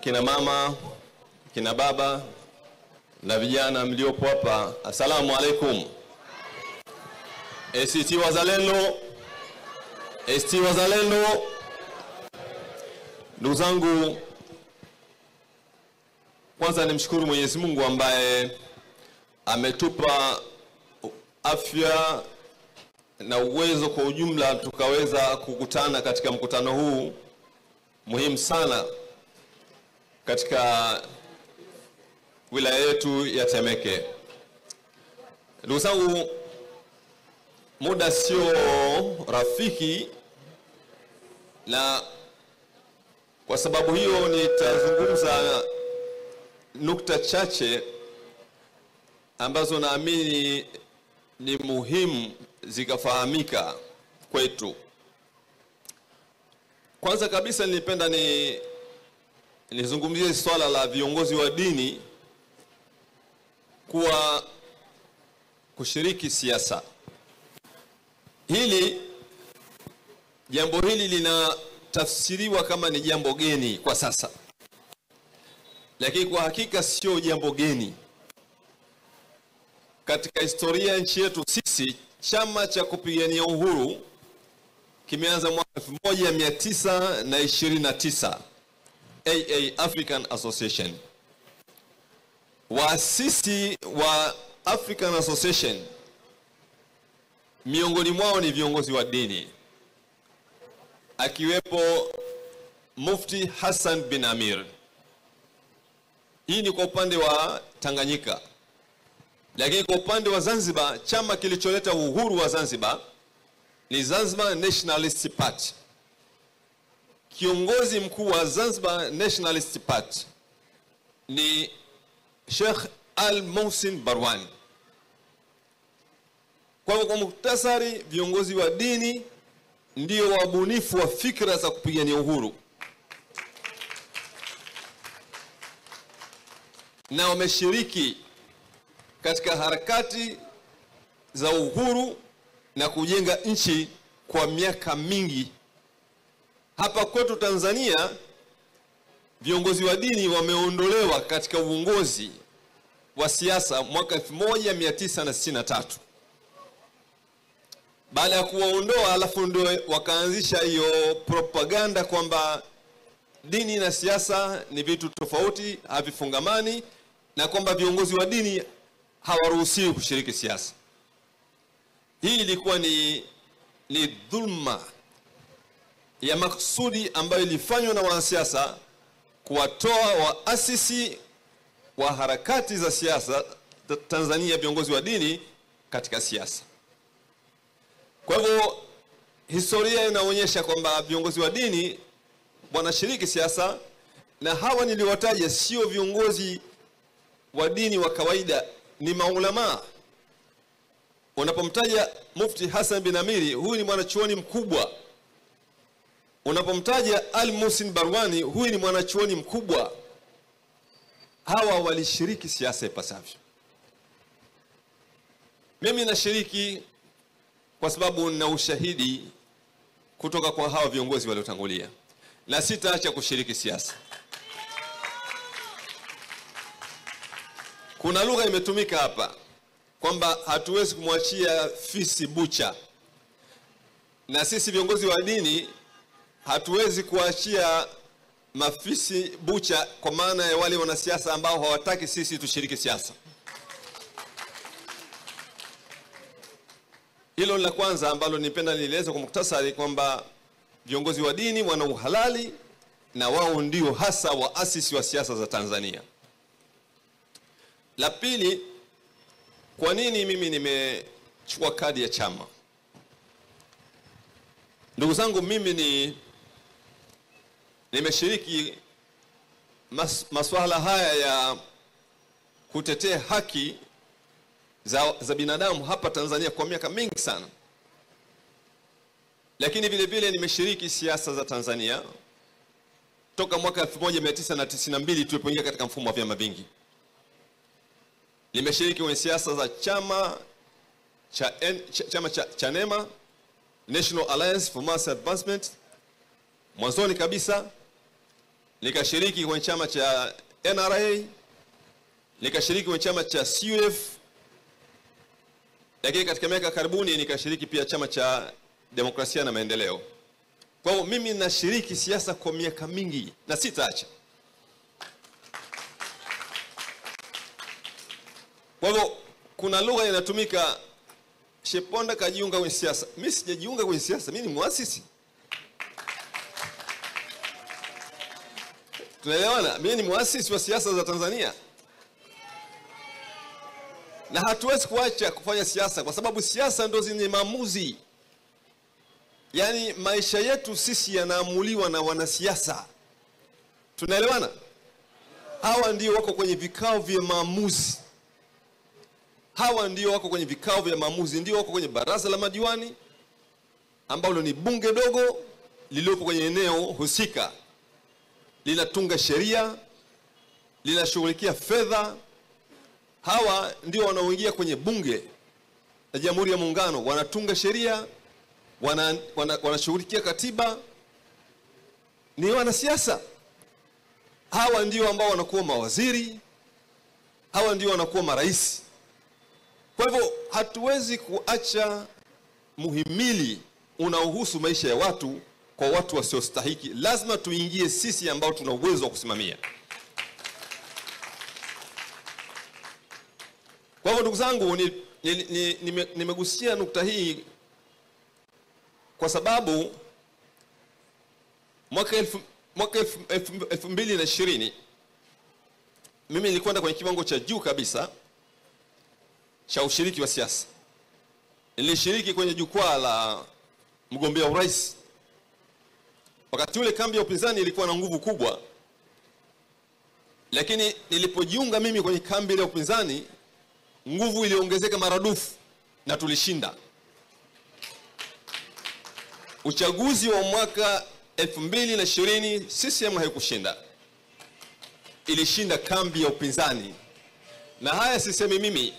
kina mama, kina baba na vijana mliopo hapa, asalamu alaikum. ACT Wazalendo, ACT Wazalendo. Ndugu zangu, kwanza nimshukuru Mwenyezi Mungu ambaye ametupa afya na uwezo kwa ujumla tukaweza kukutana katika mkutano huu muhimu sana katika wilaya yetu ya Temeke. Ndugu zangu, muda sio rafiki, na kwa sababu hiyo nitazungumza nukta chache ambazo naamini ni muhimu zikafahamika kwetu. Kwanza kabisa nilipenda nizungumzie swala la viongozi wa dini kushiriki siasa. Jambo hili linatafsiriwa kama ni jambo geni kwa sasa, lakini kwa hakika sio jambo geni. Katika historia ya nchi yetu sisi, chama cha kupigania uhuru kimeanza mwaka 1929, AA African Association. Waasisi wa African Association miongoni mwao ni viongozi wa dini, akiwepo Mufti Hassan bin Amir. Hii ni kwa upande wa Tanganyika. Lakini kwa upande wa Zanzibar, chama kilicholeta uhuru wa Zanzibar ni Zanzibar Nationalist Party. Kiongozi mkuu wa Zanzibar Nationalist Party ni Sheikh Al-Mohsin Barwani. Kwa muhtasari, viongozi wa dini ndio wabunifu wa fikra za kupigania uhuru, na wameshiriki katika harakati za uhuru na kujenga nchi kwa miaka mingi. Hapa kwetu Tanzania, viongozi wa dini wameondolewa katika uongozi wa siasa mwaka 1963. Baada ya kuwaondoa, alafu ndio wakaanzisha hiyo propaganda kwamba dini na siasa ni vitu tofauti, havifungamani, na kwamba viongozi wa dini hawaruhusiwi kushiriki siasa. Hii ilikuwa ni dhulma ya makusudi ambayo ilifanywa na wanasiasa kuwatoa waasisi wa harakati za siasa Tanzania, viongozi wa dini, katika siasa. Kwa hivyo historia inaonyesha kwamba viongozi wa dini wanashiriki siasa, na hawa niliwataja sio viongozi wa dini wa kawaida, ni maulama. Unapomtaja Mufti Hassan bin Amiri, huyu ni mwanachuoni mkubwa. Unapomtaja Al-Mohsin Barwani, huyu ni mwanachuoni mkubwa. Hawa walishiriki siasa ipasavyo. Mimi nashiriki kwa sababu nina ushahidi kutoka kwa hawa viongozi waliotangulia, na sitaacha kushiriki siasa. Kuna lugha imetumika hapa kwamba hatuwezi kumwachia fisi bucha, na sisi viongozi wa dini hatuwezi kuachia mafisi bucha, kwa maana ya wale wanasiasa ambao hawataki sisi tushiriki siasa. Hilo la kwanza ambalo nipenda nieleze kwa muktasari, kwamba viongozi wa dini wana uhalali na wao ndio hasa waasisi wa siasa za Tanzania. La pili, kwa nini mimi nimechukua kadi ya chama? Ndugu zangu, mimi nimeshiriki masuala haya ya kutetea haki za binadamu hapa Tanzania kwa miaka mingi sana. Lakini vile vile nimeshiriki siasa za Tanzania toka mwaka 1992 tulipoingia katika mfumo wa vyama vingi. Nimeshiriki kwenye siasa za chama cha NEMA, National Alliance for Mass Advancement, mwanzoni kabisa, nikashiriki kwenye chama cha NRA, nikashiriki kwenye chama cha CUF, lakini katika miaka karibuni nikashiriki pia chama cha Demokrasia na Maendeleo. Kwa hiyo mimi nashiriki siasa kwa miaka mingi na sitaacha. Kwa hivyo kuna lugha inatumika, Sheponda kajiunga kwenye siasa. Mimi sijajiunga kwenye siasa, mimi ni muasisi. Tunaelewana? Mimi ni muasisi wa siasa za Tanzania. Na hatuwezi kuacha kufanya siasa kwa sababu siasa ndo zenye maamuzi. Yaani maisha yetu sisi yanaamuliwa na wanasiasa. Tunaelewana? Hawa ndio wako kwenye vikao vya maamuzi. Hawa ndio wako kwenye vikao vya maamuzi, ndio wako kwenye baraza la madiwani ambalo ni bunge dogo lililopo kwenye eneo husika. Linatunga sheria, linashughulikia fedha. Hawa ndio wanaoingia kwenye bunge la Jamhuri ya Muungano, wanatunga sheria, wanashughulikia katiba. Ni wanasiasa. Hawa ndio ambao wanakuwa mawaziri, hawa ndio wanakuwa marais. Kwa hivyo hatuwezi kuacha muhimili unaohusu maisha ya watu kwa watu wasiostahiki. Lazima tuingie sisi ambao tuna uwezo wa kusimamia. Kwa hivyo ndugu zangu, nimegusia nukta hii kwa sababu mwaka 2020 mimi nilikwenda kwenye kiwango cha juu kabisa cha ushiriki wa siasa. Nilishiriki kwenye jukwaa la mgombea urais. Wakati ule kambi ya upinzani ilikuwa na nguvu kubwa, lakini nilipojiunga mimi kwenye kambi ya upinzani, nguvu iliongezeka maradufu na tulishinda. Uchaguzi wa mwaka 2020 CCM haikushinda, ilishinda kambi ya upinzani. Na haya sisemi mimi,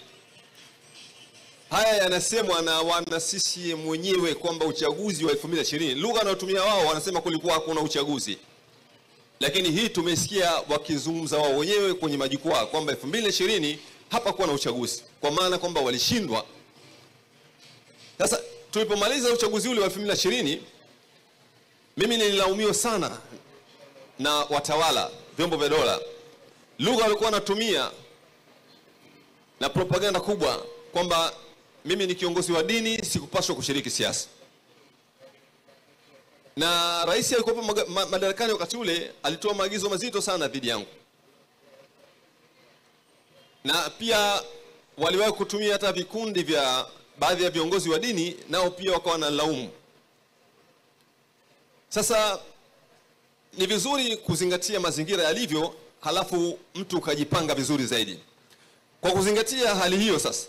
haya yanasemwa na wana CCM wenyewe kwamba uchaguzi wa 2020, lugha wanayotumia wao, wanasema kulikuwa hakuna uchaguzi. Lakini hii tumesikia wakizungumza wao wenyewe kwenye majukwaa kwamba 2020 hapakuwa na uchaguzi, kwa maana kwamba walishindwa. Sasa tulipomaliza uchaguzi ule wa 2020, mimi nililaumiwa sana na watawala, vyombo vya dola. Lugha walikuwa wanatumia na propaganda kubwa kwamba mimi ni kiongozi wa dini, sikupaswa kushiriki siasa. Na rais alikuwa madarakani wakati ule, alitoa maagizo mazito sana dhidi yangu. Na pia waliwahi kutumia hata vikundi vya baadhi ya viongozi wa dini, nao pia wakawa na laumu. Sasa ni vizuri kuzingatia mazingira yalivyo, halafu mtu ukajipanga vizuri zaidi. Kwa kuzingatia hali hiyo sasa,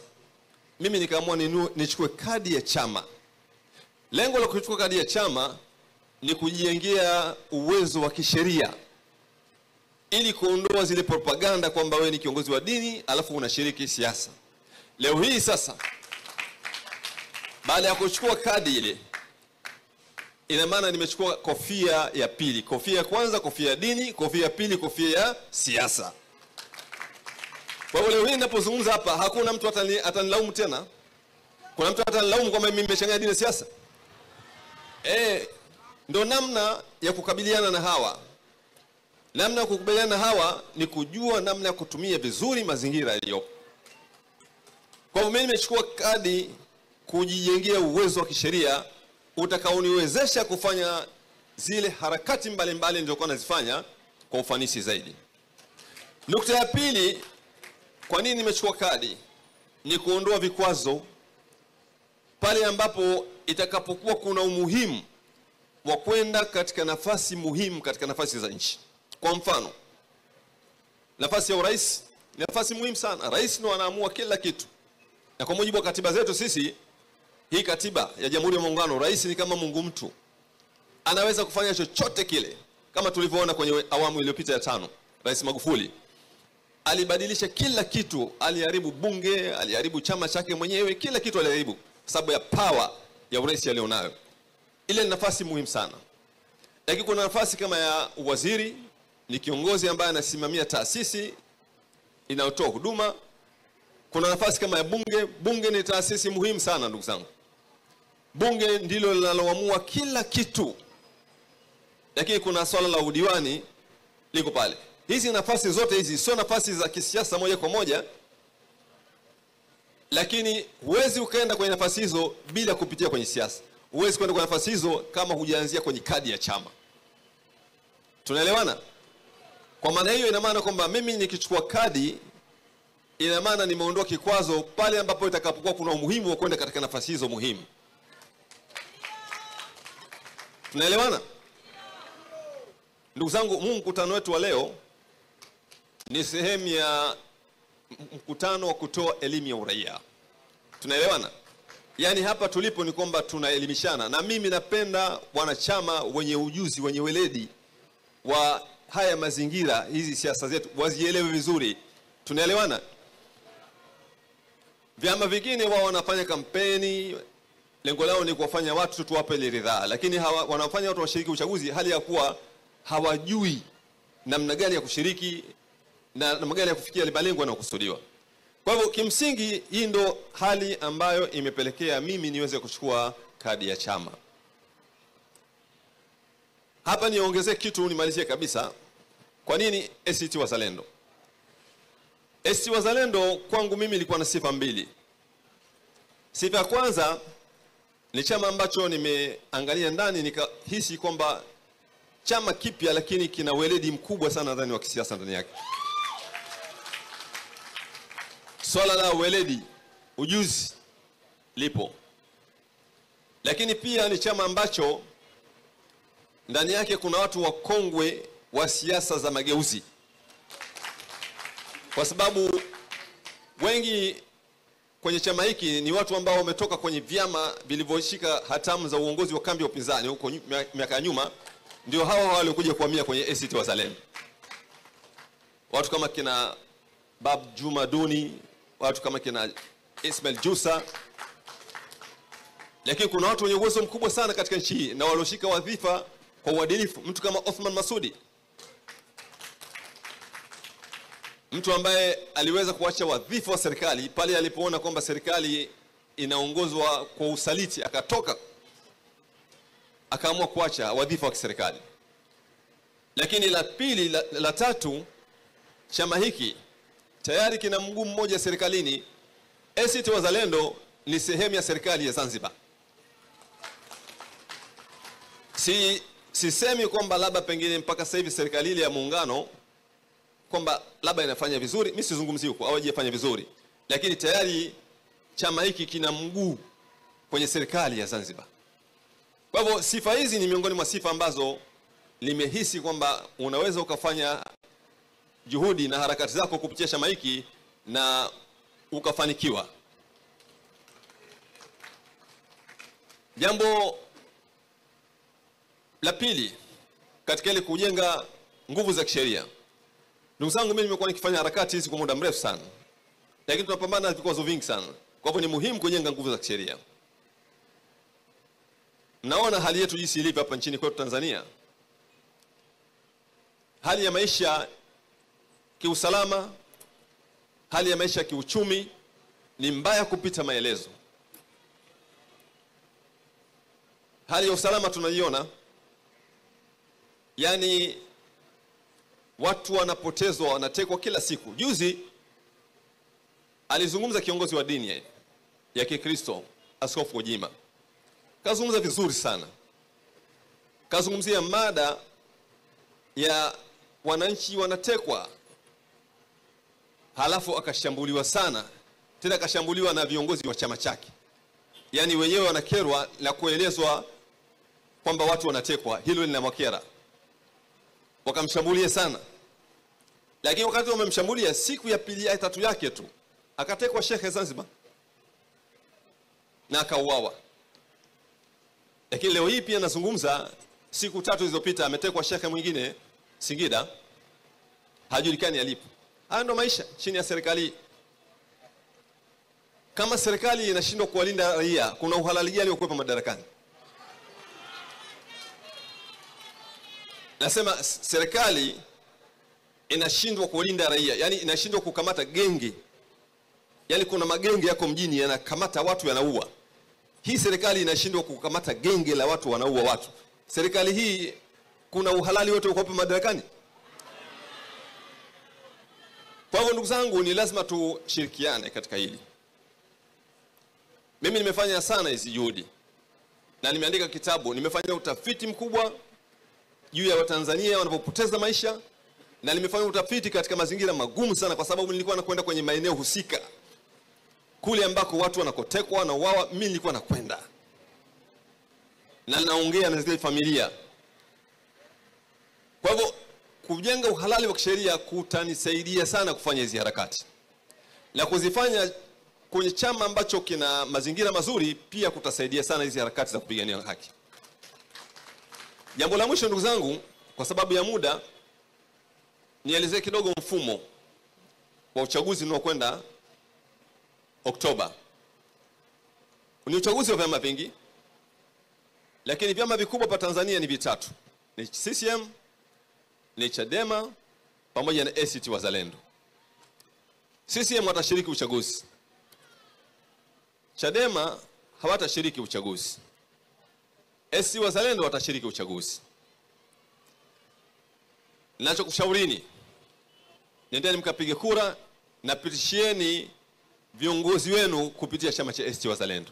mimi nikaamua nichukue kadi ya chama. Lengo la kuchukua kadi ya chama ni kujijengea uwezo wa kisheria ili kuondoa zile propaganda kwamba wewe ni kiongozi wa dini alafu unashiriki siasa. Leo hii sasa, baada ya kuchukua kadi ile, ina maana nimechukua kofia ya pili. Kofia ya kwanza kofia ya dini, kofia ya pili kofia ya siasa. Kwa hiyo leo hii ninapozungumza hapa, hakuna mtu atanilaumu tena. Kuna mtu atanilaumu kwamba mimi nimechanganya dini na siasa? Ndio namna ya kukabiliana na hawa. Namna ya kukabiliana na hawa ni kujua namna ya kutumia vizuri mazingira yaliyopo. Kwa hiyo mimi nimechukua kadi kujijengea uwezo wa kisheria utakaoniwezesha kufanya zile harakati mbalimbali nilizokuwa nazifanya kwa ufanisi zaidi. Nukta ya pili, kwa nini nimechukua kadi? Ni kuondoa vikwazo pale ambapo itakapokuwa kuna umuhimu wa kwenda katika nafasi muhimu katika nafasi za nchi. Kwa mfano, nafasi ya urais ni nafasi muhimu sana. Rais ndiye anaamua kila kitu. Na kwa mujibu wa katiba zetu sisi, hii katiba ya Jamhuri ya Muungano, rais ni kama Mungu mtu. Anaweza kufanya chochote kile. Kama tulivyoona kwenye awamu iliyopita ya 5, Rais Magufuli alibadilisha kila kitu, aliharibu bunge, aliharibu chama chake mwenyewe, kila kitu aliharibu kwa sababu ya power ya urais alionayo. Ile ni nafasi muhimu sana. Lakini kuna nafasi kama ya uwaziri, ni kiongozi ambaye anasimamia taasisi inayotoa huduma. Kuna nafasi kama ya bunge. Bunge ni taasisi muhimu sana ndugu zangu. Bunge ndilo linaloamua kila kitu. Lakini kuna swala la udiwani liko pale. Hizi nafasi zote hizi sio nafasi za kisiasa moja kwa moja, lakini huwezi ukaenda kwenye nafasi hizo bila kupitia kwenye siasa. Huwezi kwenda kwenye nafasi hizo kama hujaanzia kwenye kadi ya chama. Tunaelewana? Kwa maana hiyo ina maana kwamba mimi nikichukua kadi, ina maana nimeondoa kikwazo pale ambapo itakapokuwa kuna umuhimu wa kwenda katika nafasi hizo muhimu. Tunaelewana? Ndugu zangu, mkutano wetu wa leo ni sehemu ya mkutano wa kutoa elimu ya uraia. Tunaelewana? Yaani hapa tulipo ni kwamba tunaelimishana, na mimi napenda wanachama wenye ujuzi, wenye weledi wa haya mazingira, hizi siasa zetu wazielewe vizuri. Tunaelewana? Vyama vingine wao wanafanya kampeni, lengo lao ni kuwafanya watu tuwape ridhaa, lakini wanafanya watu washiriki uchaguzi hali ya kuwa hawajui namna gani ya kushiriki na namna gani ya kufikia malengo yanayokusudiwa. Kwa hivyo kimsingi hii ndo hali ambayo imepelekea mimi niweze kuchukua kadi ya chama. Hapa niongezee kitu nimalizie kabisa. Kwa nini ACT Wazalendo? ACT Wazalendo kwangu mimi ilikuwa na sifa mbili. Sifa ya kwanza ni chama ambacho nimeangalia ndani nikahisi kwamba chama kipya lakini kina weledi mkubwa sana ndani wa kisiasa ndani yake. Swala la weledi, ujuzi lipo. Lakini pia ni chama ambacho ndani yake kuna watu wakongwe wa siasa za mageuzi. Kwa sababu wengi kwenye chama hiki ni watu ambao wametoka kwenye vyama vilivyoshika hatamu za uongozi wa kambi ya upinzani huko miaka ya nyuma, ndio hao waliokuja kuhamia kwenye ACT Wazalendo. Watu kama kina Bab Juma Duni, watu kama kina Ismail Jusa. Lakini kuna watu wenye uwezo mkubwa sana katika nchi hii na walioshika wadhifa kwa uadilifu. Mtu kama Othman Masudi, mtu ambaye aliweza kuacha wadhifa wa serikali pale alipoona kwamba serikali inaongozwa kwa usaliti, akatoka akaamua kuacha wadhifa wa kiserikali. Lakini la pili, la tatu, chama hiki tayari kina mguu mmoja serikalini. ACT Wazalendo ni sehemu ya serikali ya Zanzibar. Sisemi kwamba labda pengine mpaka sasa hivi serikali ile ya muungano kwamba labda inafanya vizuri, mimi sizungumzii huko au haijafanya vizuri, lakini tayari chama hiki kina mguu kwenye serikali ya Zanzibar. Kwa hivyo sifa hizi ni miongoni mwa sifa ambazo nimehisi kwamba unaweza ukafanya juhudi na harakati zako kupitia chama hiki na ukafanikiwa. Jambo la pili katika ile kujenga nguvu za kisheria. Ndugu zangu, mimi nimekuwa nikifanya harakati hizi kwa muda mrefu sana, lakini tunapambana na vikwazo vingi sana. Kwa hivyo ni muhimu kujenga nguvu za kisheria. Mnaona hali yetu jinsi ilivyo hapa nchini kwetu Tanzania. Hali ya maisha kiusalama, hali ya maisha kiuchumi ni mbaya kupita maelezo. Hali ya usalama tunaiona, yani watu wanapotezwa, wanatekwa kila siku. Juzi alizungumza kiongozi wa dini ya Kikristo, Askofu Gwajima. Kazungumza vizuri sana. Kazungumzia mada ya wananchi wanatekwa, halafu akashambuliwa sana. Tena akashambuliwa na viongozi wa chama chake. Yaani wenyewe wanakerwa na kuelezwa kwamba watu wanatekwa, hilo linamwakera. Wakamshambulia sana. Lakini wakati wamemshambulia, siku ya pili ya tatu yake tu akatekwa Sheikh Zanzibar na akauawa. Lakini leo hii pia nazungumza, siku 3 zilizopita ametekwa Sheikh mwingine Singida, hajulikani alipo. Haya ndo maisha chini ya serikali. Kama serikali inashindwa kuwalinda raia, kuna uhalali gani wa kuwepo madarakani? Nasema serikali inashindwa kulinda raia, yani inashindwa kukamata genge. Yani kuna magenge yako mjini yanakamata watu yanaua. Hii serikali inashindwa kukamata genge la watu wanaua watu. Serikali hii kuna uhalali wote uko hapa madarakani? Kwa hivyo ndugu zangu, ni lazima tushirikiane katika hili. Mimi nimefanya sana hizi juhudi na nimeandika kitabu, nimefanya utafiti mkubwa juu ya Watanzania wanapopoteza maisha, na nimefanya utafiti katika mazingira magumu sana, kwa sababu nilikuwa nakwenda kwenye maeneo husika kule ambako watu wanakotekwa na uawa. Mimi nilikuwa nakwenda na naongea na zile familia. Kwa hivyo kujenga uhalali wa kisheria kutanisaidia sana kufanya hizi harakati, na kuzifanya kwenye chama ambacho kina mazingira mazuri pia kutasaidia sana hizi harakati za kupigania haki. Jambo la mwisho ndugu zangu, kwa sababu ya muda, nielezee kidogo mfumo wa uchaguzi unaokwenda Oktoba. Ni uchaguzi wa vyama vingi, lakini vyama vikubwa pa Tanzania ni vitatu. Ni CCM, ni Chadema pamoja na ACT Wazalendo. CCM watashiriki uchaguzi. Chadema hawatashiriki uchaguzi. ACT Wazalendo watashiriki uchaguzi. Ninachokushaurini, nendeni mkapige kura na pitishieni viongozi wenu kupitia chama cha ACT Wazalendo.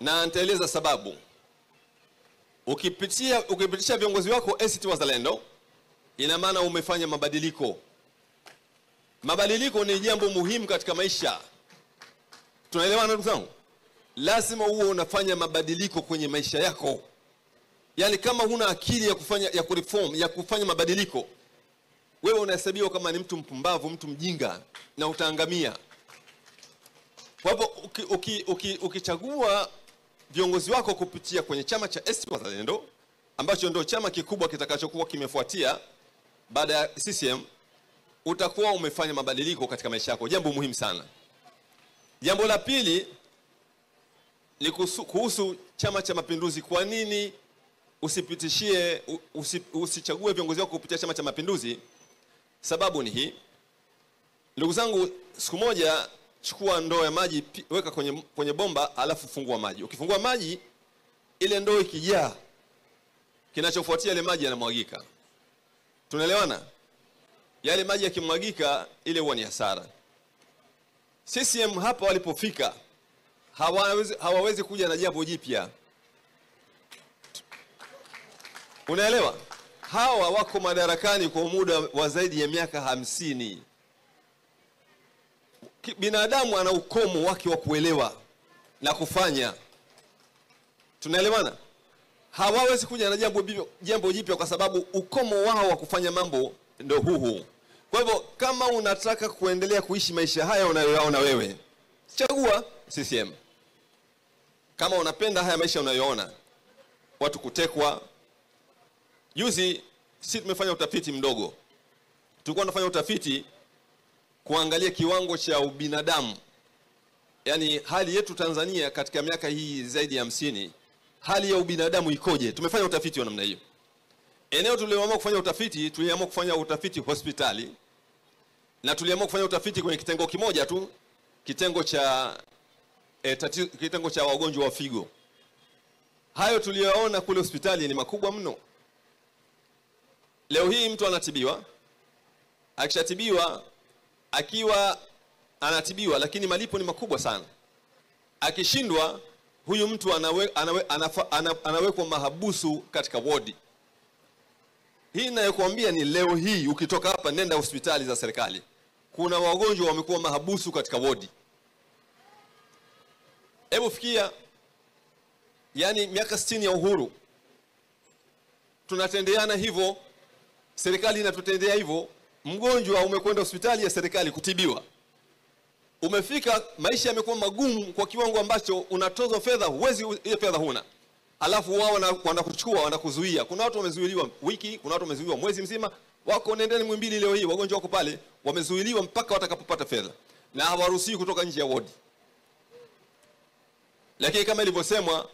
Na nitaeleza sababu. Ukipitisha viongozi wako ACT Wazalendo, ina maana umefanya mabadiliko. Mabadiliko ni jambo muhimu katika maisha. Tunaelewana ndugu zangu? Lazima uwe unafanya mabadiliko kwenye maisha yako. Yani kama huna akili ya kureform, ya kufanya mabadiliko, wewe unahesabiwa kama ni mtu mpumbavu, mtu mjinga, na utaangamia. Kwa hivyo ukichagua viongozi wako kupitia kwenye chama cha ACT Wazalendo, ambacho ndio chama kikubwa kitakachokuwa kimefuatia baada ya CCM, utakuwa umefanya mabadiliko katika maisha yako. Jambo muhimu sana. Jambo la pili ni kuhusu Chama cha Mapinduzi. Kwa nini usichague viongozi wako kupitia Chama cha Mapinduzi? Sababu ni hii. Ndugu zangu, siku moja chukua ndoo ya maji, weka kwenye bomba, alafu fungua maji. Ukifungua maji, ile ndoo ikijaa, kinachofuatia ile maji yanamwagika. Tunaelewana? Yale maji yakimwagika, ile huwa ni hasara. CCM hapa walipofika, hawawezi kuja na jambo jipya. Unaelewa? Hawa wako madarakani kwa muda wa zaidi ya miaka 50. Binadamu ana ukomo wake wa kuelewa na kufanya. Tunaelewana? Hawawezi kuja na jambo jipya kwa sababu ukomo wao wa kufanya mambo ndio huu. Kwa hivyo kama unataka kuendelea kuishi maisha haya unayoyaona wewe, chagua CCM. Kama unapenda haya maisha unayoona, watu kutekwa. Juzi sisi tumefanya utafiti mdogo. Tulikuwa tunafanya utafiti kuangalia kiwango cha ubinadamu. Yaani hali yetu Tanzania katika miaka hii zaidi ya 50, hali ya ubinadamu ikoje? Tumefanya utafiti wa namna hiyo. Eneo tuliamua kufanya utafiti, tuliamua kufanya utafiti hospitali, na tuliamua kufanya utafiti kwenye kitengo kimoja tu, kitengo cha wagonjwa wa figo. Hayo tuliyoona kule hospitali ni makubwa mno. Leo hii mtu anatibiwa, akishatibiwa, akiwa anatibiwa lakini malipo ni makubwa sana. Akishindwa, huyu mtu anawekwa mahabusu katika wodi. Hii ninayokuambia ni leo hii, ukitoka hapa nenda hospitali za serikali, kuna wagonjwa wamekuwa mahabusu katika wodi. Hebu fikia, yani miaka 60 ya uhuru tunatendeana hivyo, serikali inatutendea hivyo. Mgonjwa umekwenda hospitali ya serikali kutibiwa, umefika, maisha yamekuwa magumu kwa kiwango ambacho unatozwa fedha, huwezi, ile fedha huna. Alafu wao wanakuchukua, wanakuzuia. Kuna watu wamezuiliwa wiki, kuna watu wamezuiliwa mwezi mzima. Wako nendeni Muhimbili leo hii, wagonjwa wako pale wamezuiliwa mpaka watakapopata fedha, na hawaruhusiwi kutoka nje ya wodi. Lakini kama ilivyosemwa,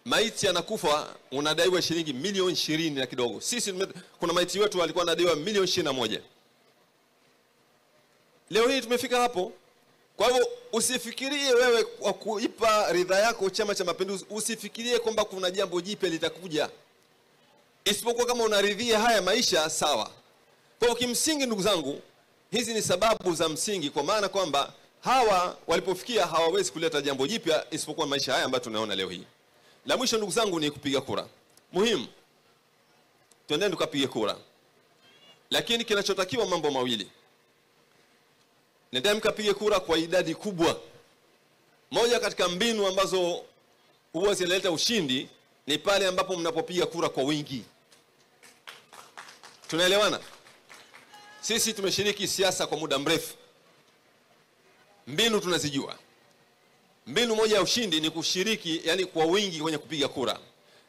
maiti anakufa unadaiwa shilingi milioni 20 na kidogo. Sisi kuna maiti wetu alikuwa anadaiwa milioni 21. Leo hii tumefika hapo. Kwa hivyo usifikirie wewe kwa kuipa ridha yako Chama cha Mapinduzi, usifikirie kwamba kuna jambo jipya litakuja. Isipokuwa kama unaridhia haya maisha sawa. Kwa kimsingi ndugu zangu, hizi ni sababu za msingi, kwa maana kwamba hawa walipofikia hawawezi kuleta jambo jipya isipokuwa maisha haya ambayo tunaona leo hii. La mwisho ndugu zangu ni kupiga kura. Muhimu. Twendeni tukapige kura. Lakini kinachotakiwa mambo mawili. Nendeni mkapige kura kwa idadi kubwa. Moja katika mbinu ambazo huwa zinaleta ushindi ni pale ambapo mnapopiga kura kwa wingi. Tunaelewana? Sisi tumeshiriki siasa kwa muda mrefu. Mbinu tunazijua. Mbinu moja ya ushindi ni kushiriki, yani kwa wingi kwenye kupiga kura.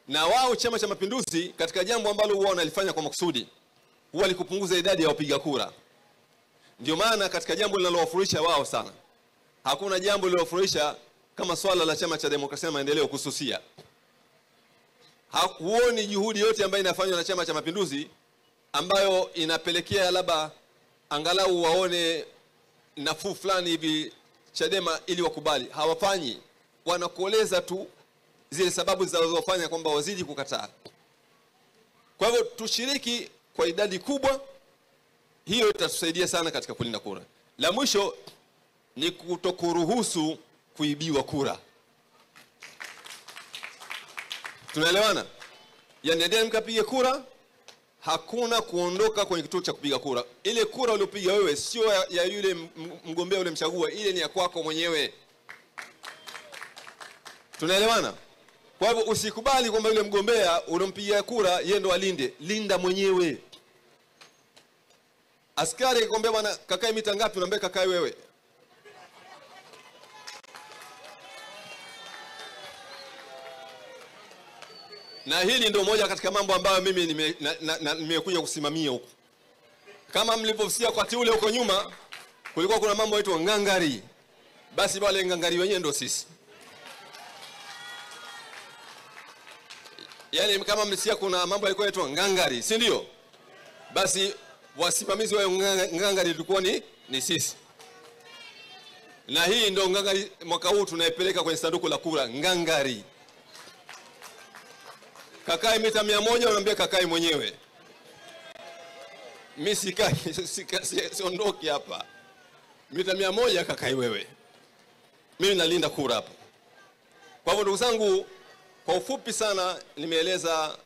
Na wao Chama cha Mapinduzi katika jambo ambalo huwa wanalifanya kwa makusudi, huwa ni kupunguza idadi ya wapiga kura. Ndio maana katika jambo linalowafurahisha wao sana, hakuna jambo linalowafurahisha kama swala la Chama cha Demokrasia na Maendeleo kususia. Huoni juhudi yote ambayo inafanywa na Chama cha Mapinduzi ambayo inapelekea labda angalau waone nafuu fulani hivi Chadema ili wakubali. Hawafanyi, wanakueleza tu zile sababu zinazofanya kwamba wazidi kukataa. Kwa hivyo tushiriki kwa idadi kubwa, hiyo itatusaidia sana katika kulinda kura. La mwisho ni kutokuruhusu kuibiwa kura. Tunaelewana? Yani ndio mkapige kura, hakuna kuondoka kwenye kituo cha kupiga kura. Ile kura uliyopiga wewe sio ya yule mgombea ule mchagua, ile ni ya kwako mwenyewe. Tunaelewana? Kwa hivyo usikubali kwamba yule mgombea unompigia kura yeye ndo alinde. Linda mwenyewe. Askari akikwambia bwana kakae mita ngapi, unaambia kakae wewe. Na hili ndio moja katika mambo ambayo mimi nimekuja kusimamia huko. Kama mlivyosikia wakati ule huko nyuma kulikuwa kuna mambo yaitwa ngangari. Basi wale ngangari wenyewe ndio sisi. Yaani kama mlisikia kuna mambo yalikuwa yaitwa ngangari, si ndio? Basi wasimamizi wa ngangari tulikuwa ni sisi. Na hii ndio ngangari mwaka huu tunaipeleka kwenye sanduku la kura, ngangari. Kakae mita 100 unaambia kakae mwenyewe. Mimi sikai siondoki hapa. Mita 100 kakae wewe. Mimi nalinda kura hapa. Kwa hivyo ndugu zangu, kwa ufupi sana nimeeleza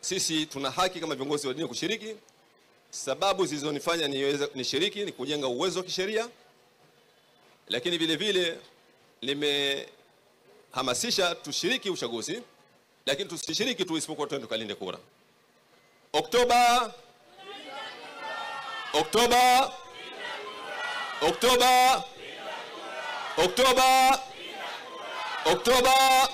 sisi tuna haki kama viongozi wa dini kushiriki. Sababu zilizonifanya nishiriki ni kujenga uwezo wa kisheria. Lakini vile vile nimehamasisha tushiriki uchaguzi. Lakini tusishiriki tu isipokuwa twende tukalinde kura. Oktoba. Oktoba. Oktoba. Oktoba. Oktoba.